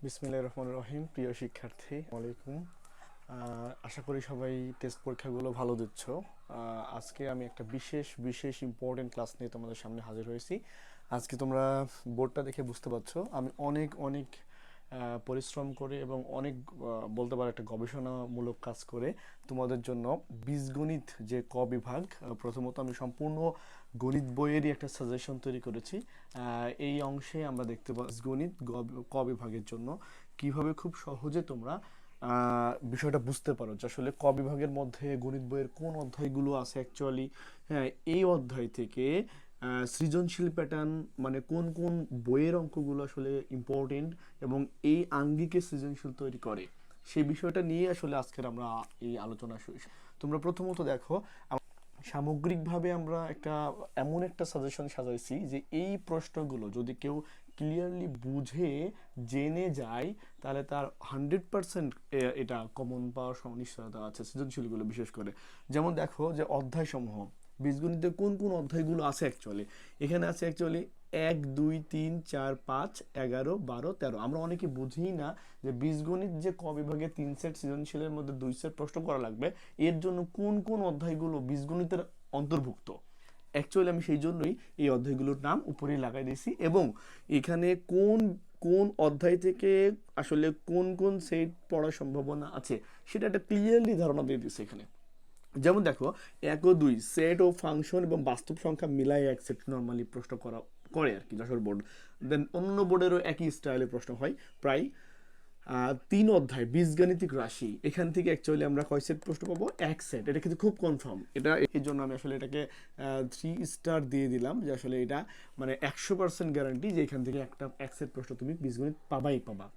বিসমিল্লাহির রহমানির রহিম। প্রিয় শিক্ষার্থী, আসসালামু আলাইকুম। আশা করি সবাই টেস্ট পরীক্ষাগুলো ভালো দিচ্ছ। আজকে আমি একটা বিশেষ বিশেষ ইম্পর্টেন্ট ক্লাস নিয়ে তোমাদের সামনে হাজির হয়েছি। আজকে তোমরা বোর্ডটা দেখে বুঝতে পারছো আমি অনেক অনেক পরিশ্রম করে এবং অনেক বলতে পারো একটা গবেষণামূলক কাজ করে তোমাদের জন্য বীজগণিত যে ক বিভাগ, প্রথমত আমি সম্পূর্ণ গণিত বইয়েরই একটা সাজেশন তৈরি করেছি। এই অংশে আমরা দেখতে পাচ্ছি গণিত ক বিভাগের জন্য কিভাবে খুব সহজে তোমরা বিষয়টা বুঝতে পারো যে আসলে ক বিভাগের মধ্যে গণিত বইয়ের কোন অধ্যায়গুলো আছে অ্যাকচুয়ালি। হ্যাঁ, এই অধ্যায় থেকে সৃজনশীল প্যাটার্ন মানে কোন কোন বইয়ের অঙ্কগুলো আসলে ইম্পর্টেন্ট এবং এই আঙ্গিকে সৃজনশীল তৈরি করে, সেই বিষয়টা নিয়ে আসলে আজকের আমরা এই আলোচনা শুরু। তোমরা প্রথমত দেখো, সামগ্রিকভাবে আমরা এমন একটা সাজেশন সাজাইছি যে এই প্রশ্নগুলো যদি কেউ ক্লিয়ারলি বুঝে জেনে যায় তাহলে তার 100% এটা কমন পাওয়ার নিশ্চয়তা আছে সৃজনশীলগুলো বিশেষ করে। যেমন দেখো যে অধ্যায় সমূহ বীজগণিতে কোন কোন অধ্যায়গুলো আছে অ্যাকচুয়ালি। এখানে আছে অ্যাকচুয়ালি 1 2 3 4 5 11 12 13। আমরা অনেকে বুঝি না যে বীজগণিত যে ক বিভাগে 3 সেট সৃজনশীলের মধ্যে 2 সেট প্রশ্ন করা লাগবে, এর জন্য কোন কোন অধ্যায়গুলো বীজগণিতের অন্তর্ভুক্ত। অ্যাকচুয়ালি আমি সেই জন্যই এই অধ্যায়গুলোর নাম উপরে লাগাই দিয়েছি এবং এখানে কোন কোন অধ্যায় থেকে আসলে কোন কোন সেট পড়ার সম্ভাবনা আছে সেটা একটা ক্লিয়ারলি ধারণা দিয়ে দিয়েছে এখানে। যেমন দেখো 1 ও 2 সেট ও ফাংশন এবং বাস্তব সংখ্যা মিলাই এক সেট নর্মালি প্রশ্ন করে আর কি যশোর বোর্ড। দেন অন্য বোর্ডেরও একই স্টাইলে প্রশ্ন হয় প্রায়। 3 অধ্যায় বীজগাণিতিক রাশি, এখান থেকে অ্যাকচুয়ালি আমরা কয় সেট প্রশ্ন পাবো? এক সেট। এটা কিন্তু খুব কনফার্ম, এটা এই জন্য আমি আসলে এটাকে 3 স্টার দিয়ে দিলাম যে আসলে এটা মানে 100% গ্যারান্টি যে এখান থেকে এক সেট প্রশ্ন তুমি বীজগণিত পাবা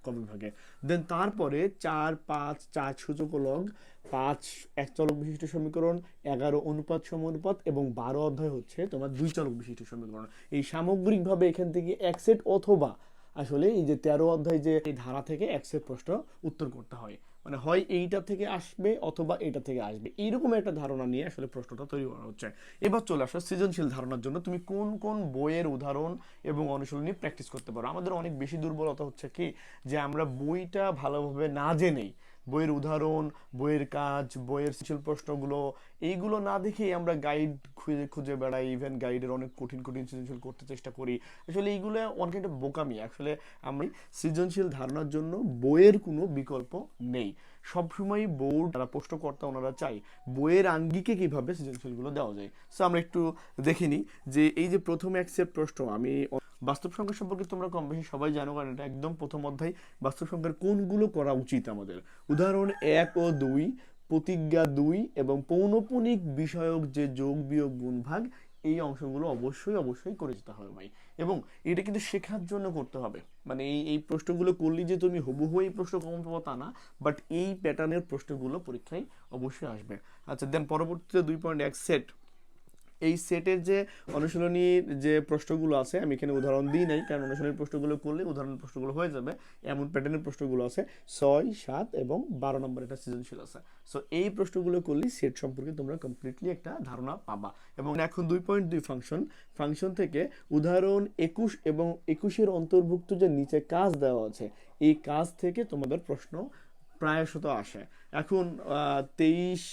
ক বিভাগে। দেন তারপরে 4 5 4 সূচক ও লগ, 5 এক চলক বিশিষ্ট সমীকরণ, 11 অনুপাত সমানুপাত এবং 12 অধ্যায় হচ্ছে তোমার 2 চলক বিশিষ্ট সমীকরণ। এই সামগ্রিকভাবে এখান থেকে এক সেট অথবা আসলে এই যে 13 অধ্যায় যে এই ধারা থেকে এক সেট প্রশ্ন উত্তর করতে হয়, মানে হয় এইটা থেকে আসবে অথবা এইটা থেকে আসবে, এইরকম একটা ধারণা নিয়ে আসলে প্রশ্নটা তৈরি করা হচ্ছে। এবার চলে আসো সৃজনশীল ধারণার জন্য তুমি কোন কোন বইয়ের উদাহরণ এবং অনুশীলনী প্র্যাকটিস করতে পারো। আমাদের অনেক বেশি দুর্বলতা হচ্ছে কি যে আমরা বইটা ভালোভাবে না জেনেই বইয়ের উদাহরণ, বইয়ের কাজ, বইয়ের সৃজনশীল প্রশ্নগুলো এইগুলো না দেখেই আমরা গাইড খুঁজে খুঁজে বেড়াই, ইভেন গাইডের অনেক কঠিন কঠিন সৃজনশীল করতে চেষ্টা করি। আসলে এইগুলো অনেক একটা বোকামি। আসলে আমি সৃজনশীল ধারণার জন্য বইয়ের কোনো বিকল্প নেই। সবসময় বোর্ড যারা প্রশ্নকর্তা ওনারা চাই বইয়ের আঙ্গিকে কিভাবে সৃজনশীলগুলো দেওয়া যায়। সো আমরা একটু দেখে নিই যে এই যে প্রথম এক সেট প্রশ্ন আমি বাস্তব সংখ্যা সম্পর্কে তোমরা কম বেশি সবাই জানো, কারণ এটা একদম প্রথম অধ্যায়। বাস্তব সংখ্যার কোনগুলো করা উচিত আমাদের? উদাহরণ 1 ও 2, প্রতিজ্ঞা 2 এবং পৌনঃপুনিক বিষয়ক যে যোগ বিয়োগ গুণ ভাগ, এই অংশগুলো অবশ্যই অবশ্যই করে যেতে হবে ভাই। এবং এটা কিন্তু শেখার জন্য করতে হবে, মানে এই এই প্রশ্নগুলো করলে যে তুমি হুবহু এই প্রশ্ন কমন পাবো তা না, বাট এই প্যাটার্নের প্রশ্নগুলো পরীক্ষায় অবশ্যই আসবে। আচ্ছা, দেন পরবর্তীতে 2.1 সেট, এই সেটের যে অনুশীলনীর যে প্রশ্নগুলো আছে আমি এখানে উদাহরণ দিই নাই, কারণ অনুশীলনীর প্রশ্নগুলো করলে উদাহরণের প্রশ্নগুলো হয়ে যাবে। এমন প্যাটার্নের প্রশ্নগুলো আছে 6 7 এবং 12 নম্বর একটা সৃজনশীল আছে। সো এই প্রশ্নগুলো করলে সেট সম্পর্কে তোমরা কমপ্লিটলি একটা ধারণা পাবা। এবং এখন 2.2 ফাংশন, ফাংশন থেকে উদাহরণ 21 এবং 21-এর অন্তর্ভুক্ত যে নিচে কাজ দেওয়া আছে এই কাজ থেকে তোমাদের প্রশ্ন প্রায়শত আসে। এখন 23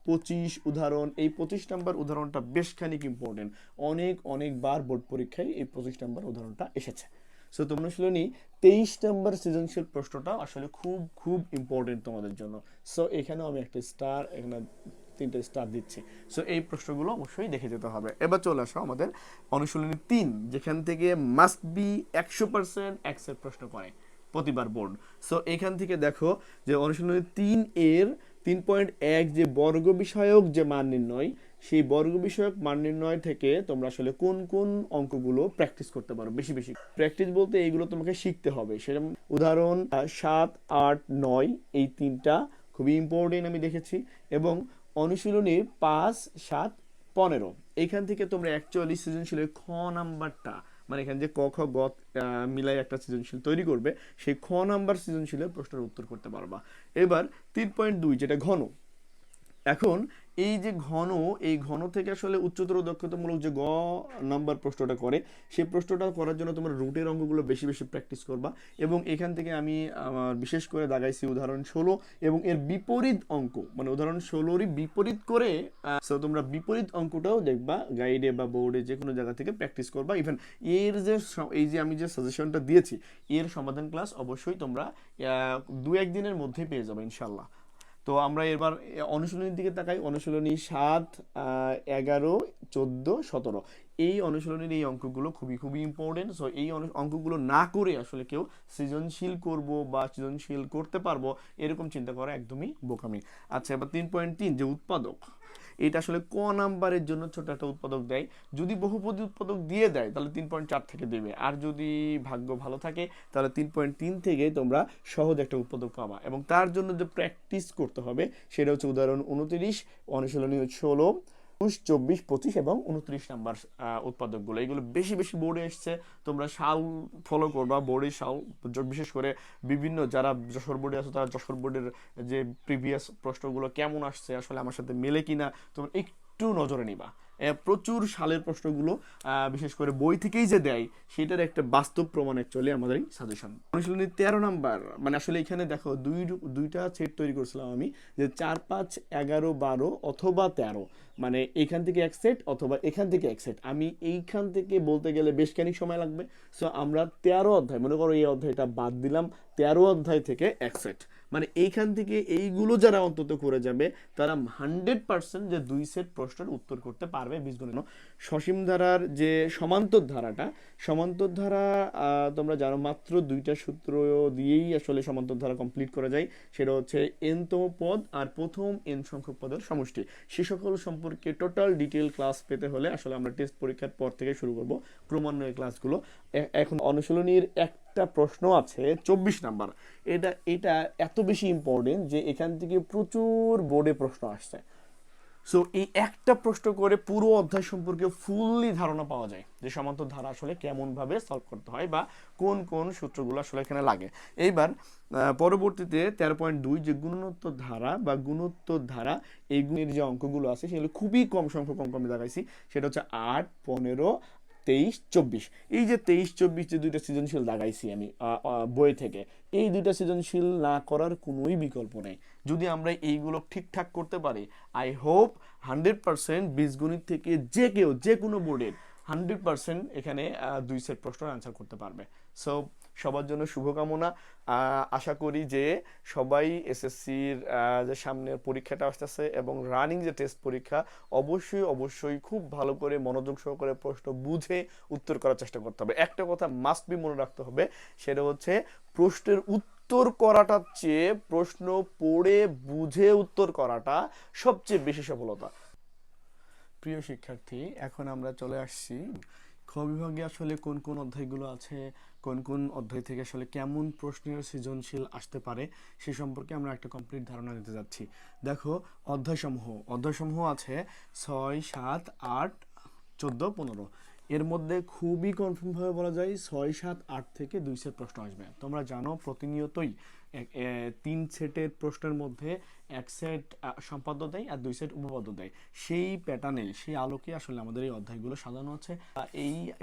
25 উদাহরণ, এই 25 নাম্বার উদাহরণটা বেশ খানিক ইম্পর্টেন্ট। অনেকবার বোর্ড পরীক্ষায় এই 25 নাম্বার উদাহরণটা এসেছে। সো তোমরা শুনি 23 নাম্বার সৃজনশীল প্রশ্নটা আসলে খুব খুব ইম্পর্টেন্ট তোমাদের জন্য। সো এখানেও আমি একটা স্টার, এখানে 3টে স্টার দিচ্ছি। সো এই প্রশ্নগুলো অবশ্যই দেখে যেতে হবে। এবার চলে আসো আমাদের অনুশীলনী 3, যেখান থেকে মাস্ট বি 100% অ্যাকসেপ্ট প্রশ্ন করে প্রতিবার বোর্ড। সো এখান থেকে দেখো যে অনুশীলনী 3 এর 3.1 যে বর্গ বিষয়ক যে মান নির্ণয়, সেই বর্গ বিষয়ক মান নির্ণয় থেকে তোমরা আসলে কোন কোন অঙ্কগুলো প্র্যাকটিস করতে পারো। বেশি বেশি প্র্যাকটিস বলতে এইগুলো তোমাকে শিখতে হবে। সেরকম উদাহরণ 7 8 9 এই 3টা খুবই ইম্পর্টেন্ট আমি দেখেছি। এবং অনুশীলনী 5 7 15, এখান থেকে তোমরা অ্যাকচুয়ালি সৃজনশীলের খ নাম্বারটা, মানে এখানে যে ক খ গ মিলাই একটা সৃজনশীল তৈরি করবে, সেই খ নাম্বার সৃজনশীলের প্রশ্নের উত্তর করতে পারবা। এবার 3.2 যেটা ঘন, এখন এই যে ঘন, এই ঘন থেকে আসলে উচ্চতর দক্ষতামূলক যে গ নাম্বার প্রশ্নটা করে, সেই প্রশ্নটা করার জন্য তোমরা রুটের অঙ্কগুলো বেশি বেশি প্র্যাকটিস করবা। এবং এখান থেকে আমি আমার বিশেষ করে দাগাইছি উদাহরণ 16 এবং এর বিপরীত অঙ্ক, মানে উদাহরণ 16রই বিপরীত করে। সো তোমরা বিপরীত অঙ্কটাও দেখবা গাইডে বা বোর্ডে যে কোনো জায়গা থেকে প্র্যাকটিস করবা। ইভেন এর যে এই যে আমি যে সাজেশনটা দিয়েছি, এর সমাধান ক্লাস অবশ্যই তোমরা 2-1 দিনের মধ্যেই পেয়ে যাবে ইনশাল্লাহ। তো আমরা এবার অনুশীলনীর দিকে তাকাই। অনুশীলনী 7, 11, 14, 17, এই অনুশীলনীর এই অঙ্কগুলো খুবই খুবই ইম্পর্টেন্ট। সো এই অঙ্কগুলো না করে আসলে কেউ সৃজনশীল করব বা সৃজনশীল করতে পারবো এরকম চিন্তা করা একদমই বোকামি। আচ্ছা, এবার 3.3 যে উৎপাদক, এটা আসলে ক নাম্বারের জন্য ছোট একটা উৎপাদক দেয়। যদি বহুপদী উৎপাদক দিয়ে দেয় তাহলে 3.4 থেকে দেবে, আর যদি ভাগ্য ভালো থাকে তাহলে 3.3 থেকে তোমরা সহজ একটা উৎপাদক পাবা। এবং তার জন্য যে প্র্যাকটিস করতে হবে সেটা হচ্ছে উদাহরণ 29, অনুশীলনী 16, 24, 25 এবং 29 নাম্বার উৎপাদকগুলো। এগুলো বেশি বেশি বোর্ডে এসছে, তোমরা সাল ফলো করবা, বোর্ডের সাল। বিশেষ করে বিভিন্ন যারা যশোর বোর্ডে আছে তারা যশোর বোর্ডের যে প্রিভিয়াস প্রশ্নগুলো কেমন আসছে, আসলে আমার সাথে মেলে কিনা তোমরা একটু নজরে নিবা। প্রচুর সালের প্রশ্নগুলো বিশেষ করে বই থেকেই যে দেয় সেটার একটা বাস্তব প্রমাণ অ্যাকচুয়ালি আমাদের এই সাজেশন। অনুশীলনী 13 নাম্বার, মানে আসলে এখানে দেখো দুইটা সেট তৈরি করছিলাম আমি, যে 4, 5, 11, 12 অথবা 13, মানে এখান থেকে এক সেট অথবা এখান থেকে এক সেট। আমি এইখান থেকে বলতে গেলে বেশ খানিক সময় লাগবে। সো আমরা 13 অধ্যায়, মনে করো এই অধ্যায়টা বাদ দিলাম, 13 অধ্যায় থেকে এক সেট, মানে এইখান থেকে এইগুলো যারা অন্তত করে যাবে তারা 100% যে 2 সেট প্রশ্নের উত্তর করতে পারবে বীজগণিত। সসীম ধারার যে সমান্তর ধারাটা, সমান্তর ধারা তোমরা জানো মাত্র 2টা সূত্র দিয়েই আসলে সমান্তর ধারা কমপ্লিট করা যায়। সেটা হচ্ছে n-তম পদ আর প্রথম n সংখ্যক পদের সমষ্টি। সে সকল সম্পর্কে টোটাল ডিটেল ক্লাস পেতে হলে আসলে আমরা টেস্ট পরীক্ষার পর থেকে শুরু করব ক্রমান্বয়ে ক্লাসগুলো। এখন অনুশীলনীর একটা প্রশ্ন আছে 24 নাম্বার। এটা এত বেশি ইম্পর্টেন্ট যে এখান থেকে প্রচুর বোর্ডে প্রশ্ন আসছে। সো এই একটা প্রশ্ন করে পুরো অধ্যায় সম্পর্কে ফুললি ধারণা পাওয়া যায় যে সমান্তর ধারা আসলে কেমন ভাবে সলভ করতে হয় বা কোন কোন সূত্রগুলো আসলে এখানে লাগে। এইবার পরবর্তীতে 13.2 যে গুণোত্তর ধারা বা গুণোত্তর ধারা, এই গুণের যে অঙ্কগুলো আছে সেগুলো খুবই কম সংখ্যক অঙ্ক আমি দেখাইছি। সেটা হচ্ছে 8, 15, 23, 24। এই যে 23, 24 যে দুইটা সৃজনশীল দাগাইছি আমি বই থেকে, এই দুইটা সৃজনশীল না করার কোনোই বিকল্প নেই। যদি আমরা এইগুলো ঠিকঠাক করতে পারি, আই হোপ 100% বীজগণিত থেকে যে কেউ যে কোনো বোর্ডের 100% এখানে 2 সেট প্রশ্নের আনসার করতে পারবে। সো সবার জন্য শুভকামনা। আশা করি যে সবাই এসএসসির যে সামনের পরীক্ষাটা আসতেছে এবং রানিং যে টেস্ট পরীক্ষা, অবশ্যই অবশ্যই খুব ভালো করে মনোযোগ সহকারে প্রশ্ন বুঝে উত্তর করার চেষ্টা করতে হবে। একটা কথা মাস্ট বি মনে রাখতে হবে, সেটা হচ্ছে প্রশ্নের উত্তর করাটার চেয়ে প্রশ্ন পড়ে বুঝে উত্তর করাটা সবচেয়ে বেশি সফলতা। প্রিয় শিক্ষার্থী, এখন আমরা চলে আসছি খ বিভাগে আসলে কোন কোন অধ্যায়গুলো আছে, কোন কোন অধ্যায় থেকে আসলে কেমন প্রশ্নের সৃজনশীল আসতে পারে সে সম্পর্কে আমরা একটা কমপ্লিট ধারণা দিতে যাচ্ছি। দেখো অধ্যায়সমূহ আছে 6, 7, 8, 14, 15। এর মধ্যে খুবই কনফার্মভাবে বলা যায় 6, 7, 8 থেকে 2 সেট প্রশ্ন আসবে। তোমরা জানো প্রতিনিয়তই 3 সেটের প্রশ্নের মধ্যে 1 সেট সম্পাদ্য দেয় আর 2 সেট উপপাদ্য দেয়। সেই প্যাটার্নে, সেই আলোকে আসলে আমাদের এই অধ্যায়গুলো সাজানো আছে।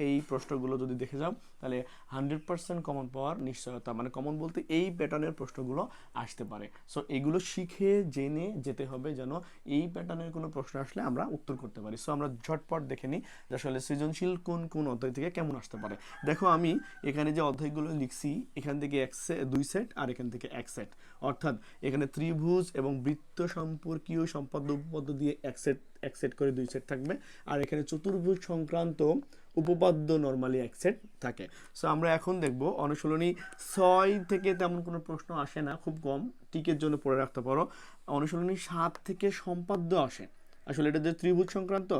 এই প্রশ্নগুলো যদি দেখে যাও তাহলে 100% কমন পাওয়ার নিশ্চয়তা, মানে কমন বলতে এই প্যাটার্নের প্রশ্নগুলো আসতে পারে। সো এগুলো শিখে জেনে যেতে হবে যেন এই প্যাটার্নের কোনো প্রশ্ন আসলে আমরা উত্তর করতে পারি। সো আমরা ঝটপট দেখে নিই যে আসলে সৃজনশীল কোন কোন অধ্যায় থেকে কেমন আসতে পারে। দেখো আমি এখানে যে অধ্যায়গুলো লিখছি, এখান থেকে 2 সেট আর এখান থেকে 1 সেট, অর্থাৎ এখানে ত্রিভুজ এবং বৃত্ত সম্পর্কীয় সম্পাদ্য উপপাদ্য দিয়ে এক সেট করে 2 সেট থাকবে, আর এখানে চতুর্ভুজ সংক্রান্ত উপপাদ্য নরমালি 1 সেট থাকে। সো আমরা এখন দেখব অনুশীলনী 6 থেকে তেমন কোনো প্রশ্ন আসে না, খুব কম, টিকের জন্য পড়ে রাখতে পারো। অনুশীলনী 7 থেকে সম্পাদ্য আসে। আসলে এটা যে ত্রিভুজ সংক্রান্ত,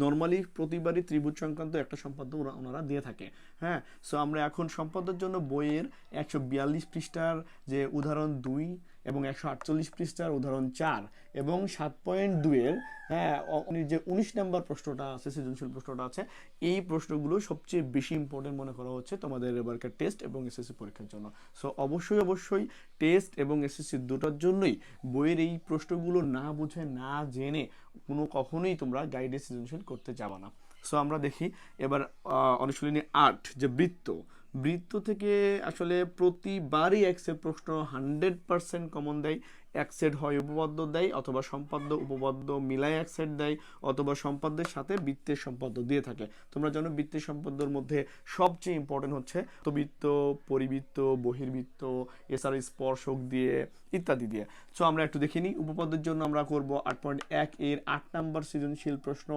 নর্মালি প্রতিবারই ত্রিভুজ সংক্রান্ত একটা সম্পাদ্য ওনারা দিয়ে থাকে। হ্যাঁ, সো আমরা এখন সম্পাদ্যের জন্য বইয়ের 142 পৃষ্ঠার যে উদাহরণ 2 এবং 148 পৃষ্ঠার উদাহরণ 4 এবং 7.2 এর হ্যাঁ যে 19 নম্বর প্রশ্নটা আছে, সৃজনশীল প্রশ্নটা আছে, এই প্রশ্নগুলো সবচেয়ে বেশি ইম্পর্টেন্ট মনে করা হচ্ছে তোমাদের এবারকার টেস্ট এবং এসএসসি পরীক্ষার জন্য। সো অবশ্যই টেস্ট এবং এসএসসি দুটোর জন্যই বইয়ের এই প্রশ্নগুলো না বুঝে না জেনে কখনোই তোমরা গাইডে সৃজনশীল করতে যাবে না। সো আমরা দেখি এবার অনুশীলনী 8 যে বৃত্ত থেকে আসলে প্রতিবারই এক সেট প্রশ্ন 100% কমন দেয়। এক সেট হয় উপপাদ্য দেয়, অথবা সম্পাদ্য উপপাদ্য মিলাই এক সেট দেয়, অথবা সম্পাদ্যের সাথে বৃত্তের সম্পাদ্য দিয়ে থাকে। তোমরা জানো বৃত্তের সম্পাদ্যর মধ্যে সবচেয়ে ইম্পর্টেন্ট হচ্ছে বৃত্ত, পরিবৃত্ত, বহির্বৃত্ত, এছাড়া স্পর্শক দিয়ে ইত্যাদি দিয়ে। সো আমরা একটু দেখে নিই। উপপাদ্যের জন্য আমরা করব 8.1 এর 8 নাম্বার সৃজনশীল প্রশ্ন,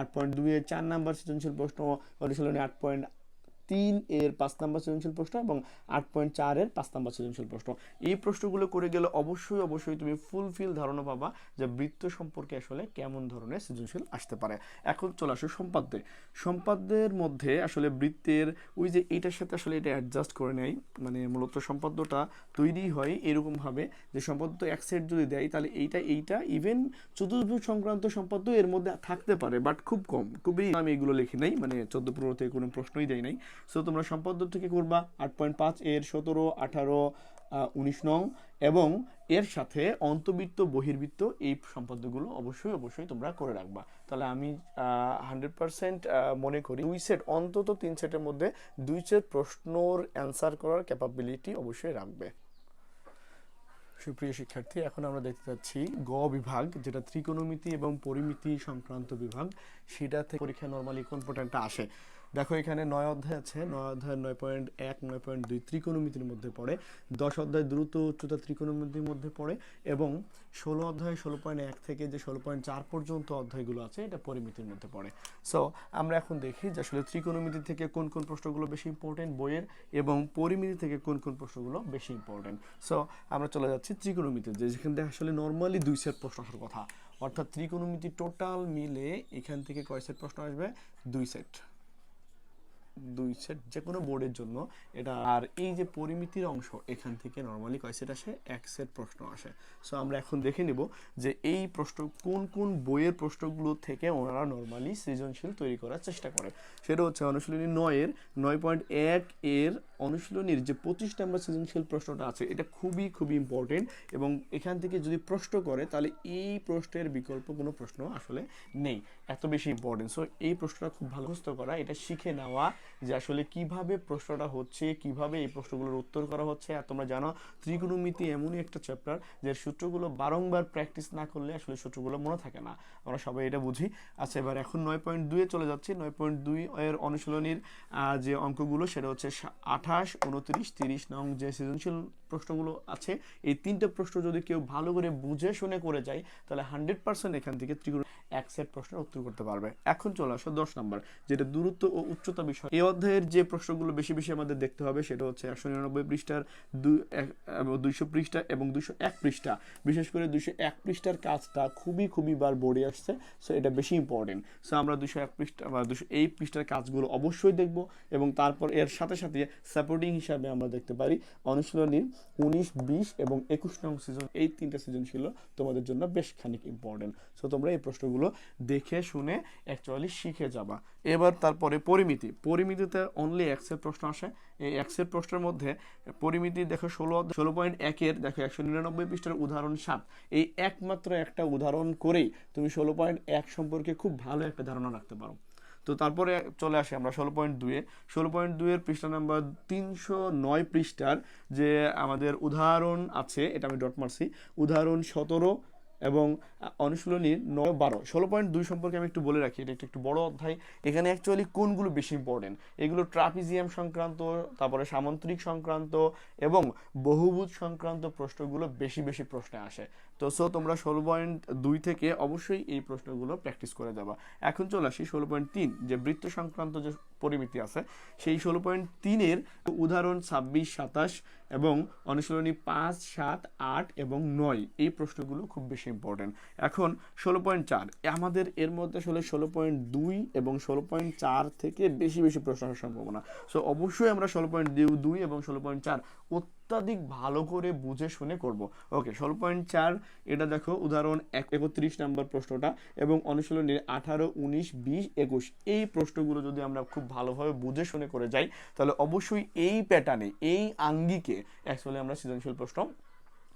8.2 এর 4 নাম্বার সৃজনশীল প্রশ্ন, অনুশীলনী 8.3 এর 5 নাম্বার সৃজনশীল প্রশ্ন এবং 8.4 এর 5 নাম্বার সৃজনশীল প্রশ্ন। এই প্রশ্নগুলো করে গেলে অবশ্যই তুমি ফুলফিল ধারণা পাবা যে বৃত্ত সম্পর্কে আসলে কেমন ধরনের সৃজনশীল আসতে পারে। এখন চলে আসো সম্পাদ্যের মধ্যে আসলে বৃত্তের ওই যে এটার সাথে আসলে এটা অ্যাডজাস্ট করে নেয়, মানে মূলত সম্পাদ্যটা তৈরি হয় এরকম ভাবে যে সম্পাদ্য এক সেট যদি দেয় তাহলে এইটা ইভেন চতুর্ভুজ সংক্রান্ত সম্পাদ্য এর মধ্যে থাকতে পারে, বাট খুব কম, খুবই আমি এগুলো লিখি নাই, মানে 14-15 থেকে কোনো প্রশ্নই দেয় নাই। সো তোমরা সম্পাদ্য থেকে করবা 8.5 এর 17, 18, 19 নং এবং এর সাথে অন্তবৃত্ত বহির্বৃত্ত এই সম্পাদ্যগুলো অবশ্যই তোমরা করে রাখবা। তাহলে আমি 100% মনে করি 2 সেট, অন্তত 3 সেটের মধ্যে 2 সেট প্রশ্নর অ্যান্সার করার ক্যাপাবিলিটি অবশ্যই রাখবে। সুপ্রিয় শিক্ষার্থী, এখন আমরা দেখতে পাচ্ছি গ বিভাগ, যেটা ত্রিকোণমিতি এবং পরিমিতি সংক্রান্ত বিভাগ, সেটা থেকে পরীক্ষা নরমালি কোন প্রশ্নটা আসে। দেখো এখানে 9 অধ্যায় আছে, 9 অধ্যায় 9.1, 9.2 ত্রিকোণমিতির মধ্যে পড়ে, 10 অধ্যায় দ্রুত উচ্চতা ত্রিকোণমিতির মধ্যে পড়ে এবং 16 অধ্যায় 16.1 থেকে যে 16.4 পর্যন্ত অধ্যায়গুলো আছে এটা পরিমিতির মধ্যে পড়ে। সো আমরা এখন দেখি যে আসলে ত্রিকোণমিতি থেকে কোন কোন প্রশ্নগুলো বেশি ইম্পর্টেন্ট বইয়ের এবং পরিমিতি থেকে কোন কোন প্রশ্নগুলো বেশি ইম্পর্টেন্ট। সো আমরা চলে যাচ্ছি ত্রিকোণমিতি, যেখানে আসলে নর্মালি 2 সেট প্রশ্ন আসার কথা, অর্থাৎ ত্রিকোণমিতি টোটাল মিলে এখান থেকে কয় সেট প্রশ্ন আসবে? 2 সেট যে কোনো বোর্ডের জন্য এটা। আর এই যে পরিমিতির অংশ, এখান থেকে নরমালি কয় সেট আসে? 1 সেট প্রশ্ন আসে। সো আমরা এখন দেখে নিব যে এই প্রশ্ন কোন বইয়ের প্রশ্নগুলো থেকে ওনারা নরমালি সৃজনশীল তৈরি করার চেষ্টা করে। সেটা হচ্ছে অনুশীলনী 9.1 এর অনুশীলনীর যে 25 নম্বর সৃজনশীল প্রশ্নটা আছে, এটা খুবই ইম্পর্টেন্ট এবং এখান থেকে যদি প্রশ্ন করে তাহলে এই প্রশ্নের বিকল্প কোনো প্রশ্ন আসলে নেই, এত বেশি ইম্পর্টেন্ট। সো এই প্রশ্নটা খুব ভালো মুখস্থ করা, এটা শিখে নেওয়া যে আসলে কিভাবে প্রশ্নটা হচ্ছে, কিভাবে এই প্রশ্নগুলোর উত্তর করা হচ্ছে। আর তোমরা জানো ত্রিকোণমিতি এমনই একটা চ্যাপ্টার যে সূত্রগুলো বারংবার প্র্যাকটিস না করলে আসলে সূত্রগুলো মনে থাকে না, আমরা সবাই এটা বুঝি। আচ্ছা, এবার এখন 9.2 এ চলে যাচ্ছি। 9.2 এর অনুশীলনীর যে অঙ্কগুলো সেটা হচ্ছে 28, 29, 30 নং যে সৃজনশীল প্রশ্নগুলো আছে, এই 3টে প্রশ্ন যদি কেউ ভালো করে বুঝে শুনে করে যায় তাহলে 100% এখান থেকে ত্রিকোণ এক সেট প্রশ্নের উত্তর করতে পারবে। এখন চলে আসো 10 নম্বর, যেটা দূরত্ব ও উচ্চতা বিষয়। এই অধ্যায়ের যে প্রশ্নগুলো বেশি আমাদের দেখতে হবে সেটা হচ্ছে 199 পৃষ্ঠার 200 পৃষ্ঠা এবং 201 পৃষ্ঠা। বিশেষ করে 201 পৃষ্ঠার কাজটা খুবই বার বোর্ডে আসছে, সো এটা বেশি ইম্পর্টেন্ট। সো আমরা 201 পৃষ্ঠা বা 201 পৃষ্ঠার কাজগুলো অবশ্যই দেখব এবং তারপর এর সাথে সাপোর্টিং হিসাবে আমরা দেখতে পারি অনুশীলনীর 19, 20 এবং 21 নং সৃজন। এই 3টা সৃজনশীল তোমাদের জন্য বেশ খানিক ইম্পর্টেন্ট। সো তোমরা এই প্রশ্নগুলো দেখে শুনে অ্যাকচুয়ালি শিখে যাবা। এবার তারপরে পরিমিতিতে অনলি এক সেট প্রশ্ন আসে। এই এক সেট প্রশ্নের মধ্যে পরিমিতি দেখো 16.1 এর দেখো 199 পৃষ্ঠার উদাহরণ 7, এই একমাত্র একটা উদাহরণ করেই তুমি 16.1 সম্পর্কে খুব ভালো একটা ধারণা রাখতে পারো। তো তারপরে চলে আসি আমরা 16.2 এর পৃষ্ঠা নাম্বার 309 পৃষ্ঠার যে আমাদের উদাহরণ আছে, এটা আমি ডট মারছি, উদাহরণ 17 এবং অনুশীলনীর 9, 12। 16.2 সম্পর্কে আমি একটু বলে রাখি, এটা একটু বড় অধ্যায়। এখানে অ্যাকচুয়ালি কোনগুলো বেশি ইম্পর্টেন্ট? এগুলো ট্রাপিজিয়াম সংক্রান্ত, তারপরে সামান্তরিক সংক্রান্ত এবং বহুভুজ সংক্রান্ত প্রশ্নগুলো বেশি প্রশ্নে আসে। তো সো তোমরা 16.2 থেকে অবশ্যই এই প্রশ্নগুলো প্র্যাকটিস করে যাবা। এখন চলে আসি 16.3 যে বৃত্ত সংক্রান্ত যে পরিমিতি আছে, সেই 16.3 এর উদাহরণ 26, 27 এবং অনুশীলনী 5, 7, 8 এবং 9 এই প্রশ্নগুলো খুব বেশি ইম্পর্টেন্ট। এখন 16.4 আমাদের এর মধ্যে আসলে 16.2 এবং 16.4 থেকে বেশি প্রশ্ন আসার সম্ভাবনা। সো অবশ্যই আমরা 16.2 এবং 16.4 অত্যাধিক ভালো করে বুঝে শুনে করব। ওকে, 16.4 এটা দেখো উদাহরণ 31 নম্বর প্রশ্নটা, এবং অনুশীলনের 18, 19, 20, 21 এই প্রশ্নগুলো যদি আমরা খুব ভালোভাবে বুঝে শুনে করে যাই, তাহলে অবশ্যই এই প্যাটার্নে, এই আঙ্গিকে অ্যাকচুয়ালি আমরা সৃজনশীল প্রশ্ন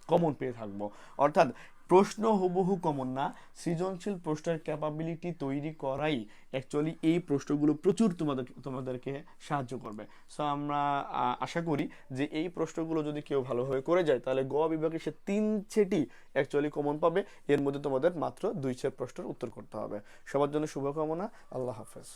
কমন পেয়ে থাকবো। অর্থাৎ প্রশ্ন হুবহু কমন না, সৃজনশীল প্রশ্নের ক্যাপাবিলিটি তৈরি করাই অ্যাকচুয়ালি এই প্রশ্নগুলো প্রচুর তোমাদেরকে সাহায্য করবে। সো আমরা আশা করি যে এই প্রশ্নগুলো যদি কেউ ভালোভাবে করে যায়, তাহলে গ বিভাগে সে 3 সেটই অ্যাকচুয়ালি কমন পাবে। এর মধ্যে তোমাদের মাত্র 2 সেট প্রশ্নের উত্তর করতে হবে। সবার জন্য শুভকামনা। আল্লাহ হাফেজ।